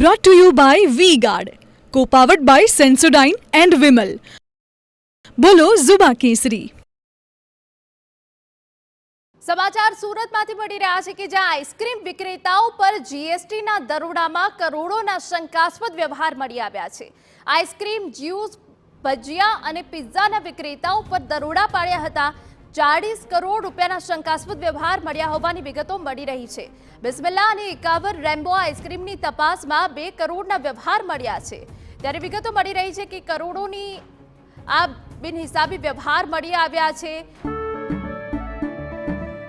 Brought to you by V-Guard, co-powered by Sensodyne and Vimal. બોલો ઝુબા કેસરી. સમાચાર સુરતમાંથી મળી રહ્યા છે કે જ્યાં આઈસ્ક્રીમ વિક્રેતાઓ પર જીએસટીના દરોડામાં કરોડોના શંકાસ્પદ વ્યવહાર મળી આવ્યા છે. આઈસ્ક્રીમ, જ્યુસ, ભજીયા અને પિઝાના વિક્રેતાઓ પર દરોડા પાડ્યા હતા. 40 કરોડ રૂપિયાના શંકાસ્પદ વ્યવહાર મળ્યા હોવાની વિગતો મળી રહી છે. બિસ્મિલ્લા અને 51 રેમ્બો આઈસ્ક્રીમની તપાસમાં 2 કરોડના વ્યવહાર મળ્યા છે. ત્યારે વિગતો મળી રહી છે કે કરોડોની આ બિનહિસાબી વ્યવહાર મળી આવ્યા છે.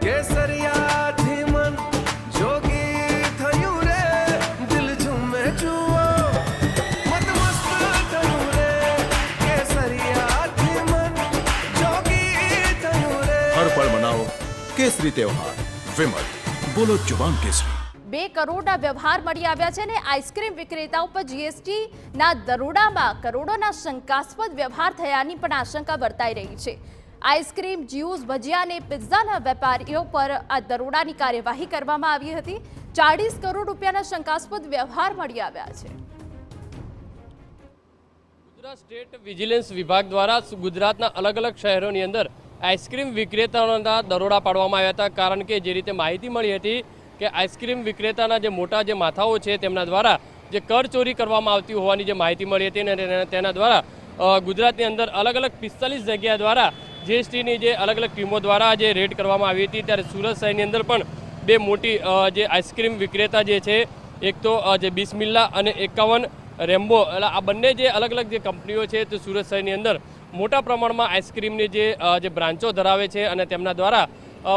કેસરિયાથી મન જોગી થયું રે, દિલ ઝૂમે જુઓ મત મસ્ત થયું રે. કેસરિયાથી મન જોગી થયું રે. હર પળ મનાવો કેસરી તહેવાર. વિમલ, બોલો જુબાન કેસરી. 2 કરોડના વ્યવહાર મળી આવ્યા છે અને આઈસ્ક્રીમ વિક્રેતાઓ પર જીએસટીના દરોડામાં કરોડોના શંકાસ્પદ વ્યવહાર થયાની પણ આશંકા વર્તાઈ રહી છે. આઈસ્ક્રીમ, જ્યુસ, ભજીયા અને પિઝાના વેપારીઓ પર આ દરોડાની કાર્યવાહી કરવામાં આવી હતી. 40 કરોડ રૂપિયાના શંકાસ્પદ વ્યવહાર મળી આવ્યા છે. ગુજરાત સ્ટેટ વિજિલન્સ વિભાગ દ્વારા ગુજરાતના અલગ અલગ શહેરોની અંદર આઈસ્ક્રીમ વિક્રેતાઓના દરોડા પાડવામાં આવ્યા હતા. કારણ કે જે રીતે માહિતી મળી હતી કે આઈસ્ક્રીમ વિક્રેતાના જે મોટા જે માથાઓ છે તેમના દ્વારા જે કરચોરી કરવામાં આવતી હોવાની જે માહિતી મળી હતી અને તેના દ્વારા ગુજરાતની અંદર અલગ અલગ 45 જગ્યા દ્વારા જીએસટીની જે અલગ અલગ ટીમો દ્વારા જે રેડ કરવામાં આવી હતી. ત્યારે સુરત શહેરની અંદર પણ 2 મોટી જે આઈસ્ક્રીમ વિક્રેતા જે છે, એક તો જે બિસ્મિલ્લા અને 51 રેમ્બો, એટલે આ બંને જે અલગ અલગ જે કંપનીઓ છે તે સુરત શહેરની અંદર મોટા પ્રમાણમાં આઈસ્ક્રીમની જે બ્રાન્ચો ધરાવે છે અને તેમના દ્વારા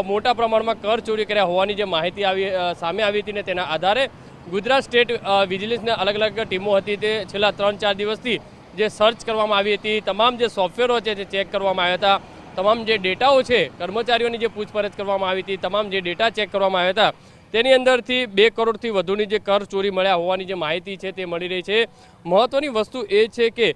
મોટા પ્રમાણમાં કર ચોરી કર્યા હોવાની જે માહિતી સામે આવી હતી ને તેના આધારે ગુજરાત સ્ટેટ વિજિલન્સના અલગ અલગ ટીમો હતી તે છેલ્લા 3-4 દિવસથી જે સર્ચ કરવામાં આવી હતી. તમામ જે સોફ્ટવેરો છે તે ચેક કરવામાં આવ્યા હતા. તમામ જે ડેટાઓ છે, કર્મચારીઓની જે પૂછપરછ કરવામાં આવી હતી, તમામ જે ડેટા ચેક કરવામાં આવ્યા હતા તેની અંદરથી 2 કરોડથી વધુની જે કર ચોરી મળ્યા હોવાની જે માહિતી છે તે મળી રહી છે. મહત્વની વસ્તુ એ છે કે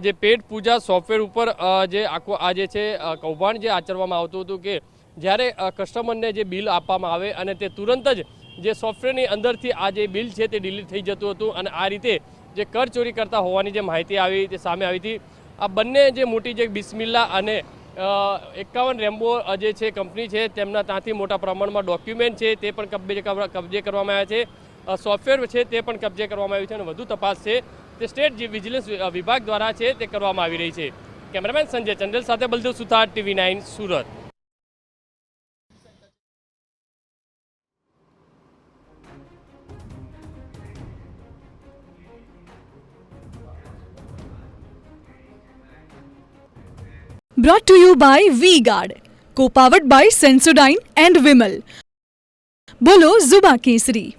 જે પેટ પૂજા સોફ્ટવેર ઉપર જે આખું આ જે છે કૌભાંડ જે આચરવામાં આવતું હતું કે જ્યારે કસ્ટમરને જે બિલ આપવામાં આવે અને તે તુરંત જ જે સોફ્ટવેરની અંદરથી આ જે બિલ છે તે ડિલીટ થઈ જતું હતું અને આ રીતે જે કર ચોરી કરતા હોવાની જે માહિતી આવી તે સામે આવી હતી. આ બંને જે મોટી જે બિસ્મિલ્લા અને 51 રેમ્બો જે છે કંપની છે તેમના ત્યાંથી મોટા પ્રમાણમાં ડોક્યુમેન્ટ છે તે પણ કબજે કરવામાં આવ્યા છે. સોફ્ટવેર છે તે પણ કબજે કરવામાં આવ્યું છે અને વધુ તપાસ છે તે સ્ટેટ વિજિલન્સ વિભાગ દ્વારા છે તે કરવામાં આવી રહી છે. કેમેરામેન સંજય ચંડેલ સાથે બલદેવ સુથાર, TV9 Surat. Brought to you by V-Guard, co-powered by Sensodyne and Vimal. બોલો ઝુબા કેસરી.